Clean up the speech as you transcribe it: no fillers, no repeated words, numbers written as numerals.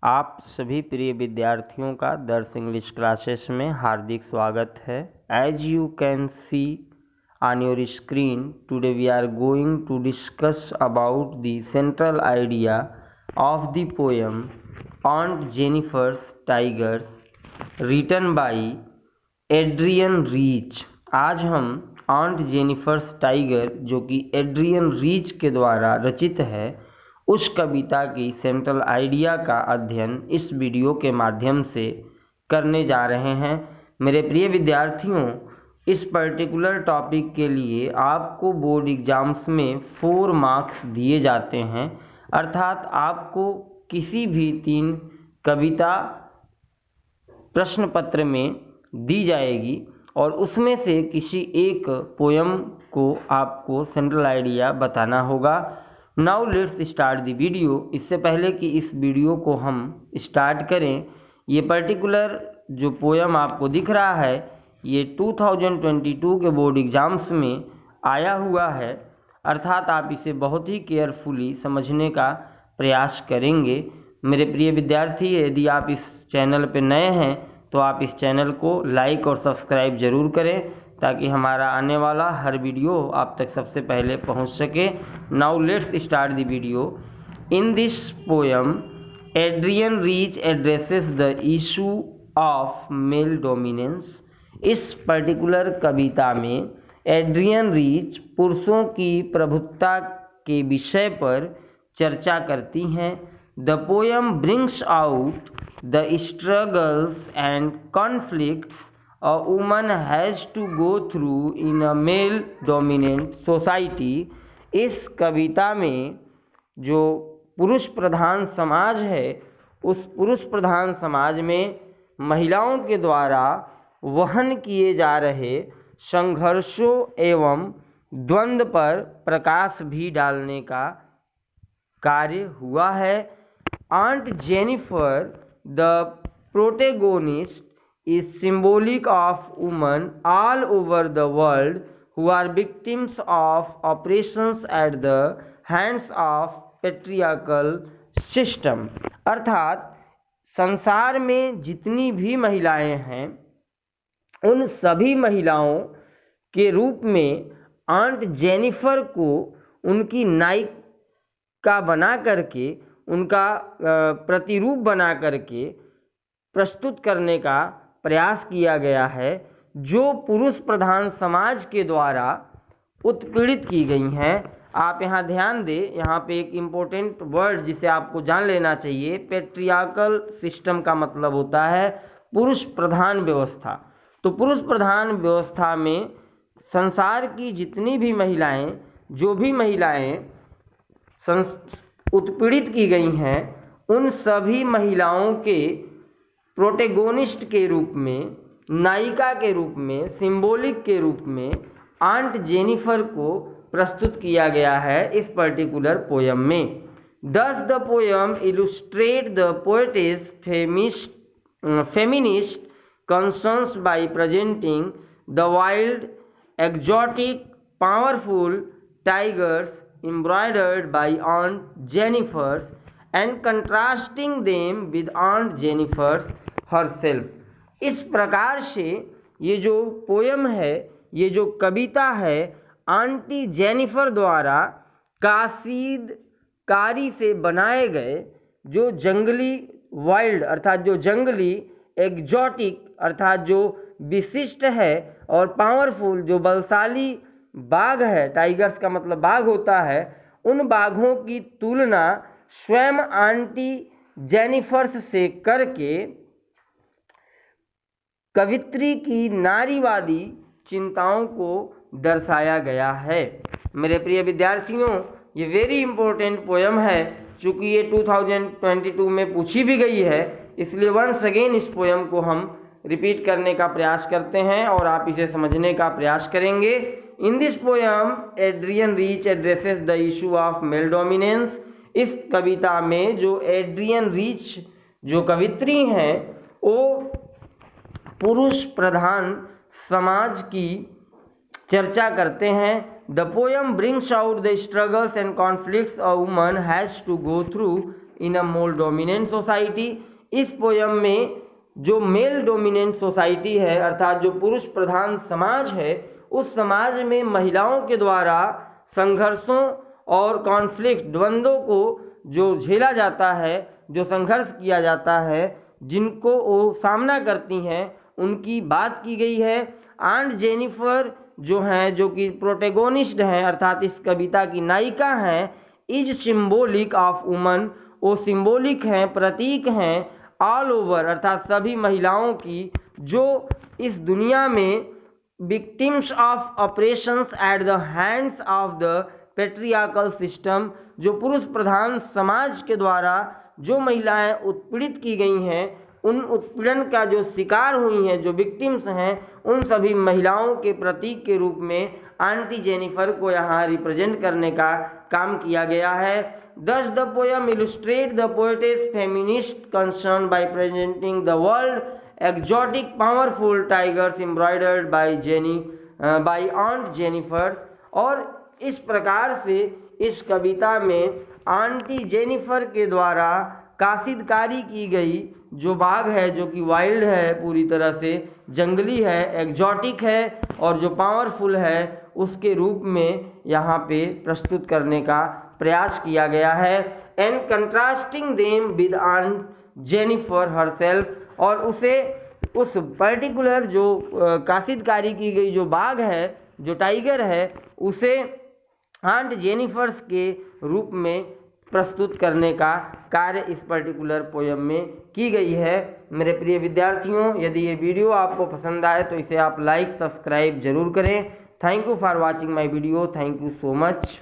आप सभी प्रिय विद्यार्थियों का दर्श इंग्लिश क्लासेस में हार्दिक स्वागत है। As you can see on your screen, today we are going to discuss about the central idea of the poem Aunt Jennifer's Tigers written by Adrienne Rich. आज हम ऑन्ट जेनिफर्स टाइगर जो कि Adrian reach के द्वारा रचित है उस कविता की सेंट्रल आइडिया का अध्ययन इस वीडियो के माध्यम से करने जा रहे हैं। मेरे प्रिय विद्यार्थियों, इस पर्टिकुलर टॉपिक के लिए आपको बोर्ड एग्जाम्स में 4 मार्क्स दिए जाते हैं, अर्थात आपको किसी भी 3 कविता प्रश्न पत्र में दी जाएगी और उसमें से किसी एक पोयम को आपको सेंट्रल आइडिया बताना होगा। Now let's start the video. इससे पहले कि इस वीडियो को हम स्टार्ट करें, ये पर्टिकुलर जो पोयम आपको दिख रहा है ये 2022 के बोर्ड एग्जाम्स में आया हुआ है, अर्थात आप इसे बहुत ही केयरफुली समझने का प्रयास करेंगे। मेरे प्रिय विद्यार्थी, यदि आप इस चैनल पर नए हैं तो आप इस चैनल को लाइक और सब्सक्राइब ज़रूर करें ताकि हमारा आने वाला हर वीडियो आप तक सबसे पहले पहुंच सके। Now let's start the video. In this poem Adrienne Rich addresses the issue of male dominance. इस पर्टिकुलर कविता में एड्रियन रीच पुरुषों की प्रभुत्ता के विषय पर चर्चा करती हैं। The poem brings out the struggles and conflicts a woman has to go through in a male dominant society। इस कविता में जो पुरुष प्रधान समाज है उस पुरुष प्रधान समाज में महिलाओं के द्वारा वहन किए जा रहे संघर्षों एवं द्वंद्व पर प्रकाश भी डालने का कार्य हुआ है। Aunt Jennifer The protagonist is symbolic of women all over the world who are victims of oppressions at the hands of patriarchal system। अर्थात संसार में जितनी भी महिलाएं हैं उन सभी महिलाओं के रूप में आंट जेनिफर को उनकी नायिका बना करके, उनका प्रतिरूप बना करके प्रस्तुत करने का प्रयास किया गया है, जो पुरुष प्रधान समाज के द्वारा उत्पीड़ित की गई हैं। आप यहाँ ध्यान दें, यहाँ पे एक इम्पोर्टेंट वर्ड जिसे आपको जान लेना चाहिए। पैट्रियार्कल सिस्टम का मतलब होता है पुरुष प्रधान व्यवस्था। तो पुरुष प्रधान व्यवस्था में संसार की जितनी भी महिलाएं, जो भी महिलाएं उत्पीड़ित की गई हैं, उन सभी महिलाओं के प्रोटेगोनिस्ट के रूप में, नायिका के रूप में, सिंबॉलिक के रूप में आंट जेनिफर को प्रस्तुत किया गया है इस पर्टिकुलर पोयम में। दस the poem illustrate the poet's feminist concerns bye presenting the wild, exotic, powerful tigers embroidered by Aunt Jennifer and contrasting them with Aunt Jennifer herself। इस प्रकार से ये जो पोयम है, ये जो कविता है, आंटी जेनिफर द्वारा कासीदकारी से बनाए गए जो जंगली, वाइल्ड अर्थात जो जंगली, एक्जोटिक अर्थात जो विशिष्ट है, और पावरफुल जो बलशाली बाघ है, टाइगर्स का मतलब बाघ होता है, उन बाघों की तुलना स्वयं आंटी जेनिफर्स से करके कवित्री की नारीवादी चिंताओं को दर्शाया गया है। मेरे प्रिय विद्यार्थियों, ये वेरी इंपॉर्टेंट पोयम है। चूँकि ये 2022 में पूछी भी गई है, इसलिए वंस अगेन इस पोयम को हम रिपीट करने का प्रयास करते हैं और आप इसे समझने का प्रयास करेंगे। In this poem, Adrienne Rich addresses the issue of male dominance. इस कविता में जो एड्रियन रीच जो कवित्री हैं वो पुरुष प्रधान समाज की चर्चा करते हैं। The poem brings out the struggles and conflicts a woman has to go through in a male dominant society. इस पोयम में जो मेल डोमिनेंट सोसाइटी है अर्थात जो पुरुष प्रधान समाज है, उस समाज में महिलाओं के द्वारा संघर्षों और कॉन्फ्लिक्ट द्वंद्वों को जो झेला जाता है, जो संघर्ष किया जाता है, जिनको वो सामना करती हैं, उनकी बात की गई है। आंट जेनिफर जो हैं, जो कि प्रोटेगोनिस्ट हैं अर्थात इस कविता की नायिका हैं, इज सिंबॉलिक ऑफ वुमन, वो सिंबॉलिक हैं, प्रतीक हैं ऑल ओवर अर्थात सभी महिलाओं की जो इस दुनिया में victims of operations at the hands of the patriarchal system, जो पुरुष प्रधान समाज के द्वारा जो महिलाएं उत्पीड़ित की गई हैं, उन उत्पीड़न का जो शिकार हुई हैं, जो विक्टिम्स हैं, उन सभी महिलाओं के प्रतीक के रूप में आंटी जेनिफर को यहाँ रिप्रेजेंट करने का काम किया गया है। Thus the poem illustrates the poetess feminist concern by presenting the world exotic powerful tigers embroidered by Aunt Jennifer। और इस प्रकार से इस कविता में आंटी जेनिफर के द्वारा काशिदकारी की गई जो बाघ है, जो कि वाइल्ड है, पूरी तरह से जंगली है, एग्जॉटिक है और जो पावरफुल है, उसके रूप में यहाँ पे प्रस्तुत करने का प्रयास किया गया है। And contrasting them with aunt Jennifer herself, और उसे उस पर्टिकुलर जो काशिदकारी की गई जो बाघ है, जो टाइगर है, उसे आंट जेनिफर्स के रूप में प्रस्तुत करने का कार्य इस पर्टिकुलर पोयम में की गई है। मेरे प्रिय विद्यार्थियों, यदि ये वीडियो आपको पसंद आए तो इसे आप लाइक सब्सक्राइब जरूर करें। Thank you for watching my video. Thank you so much.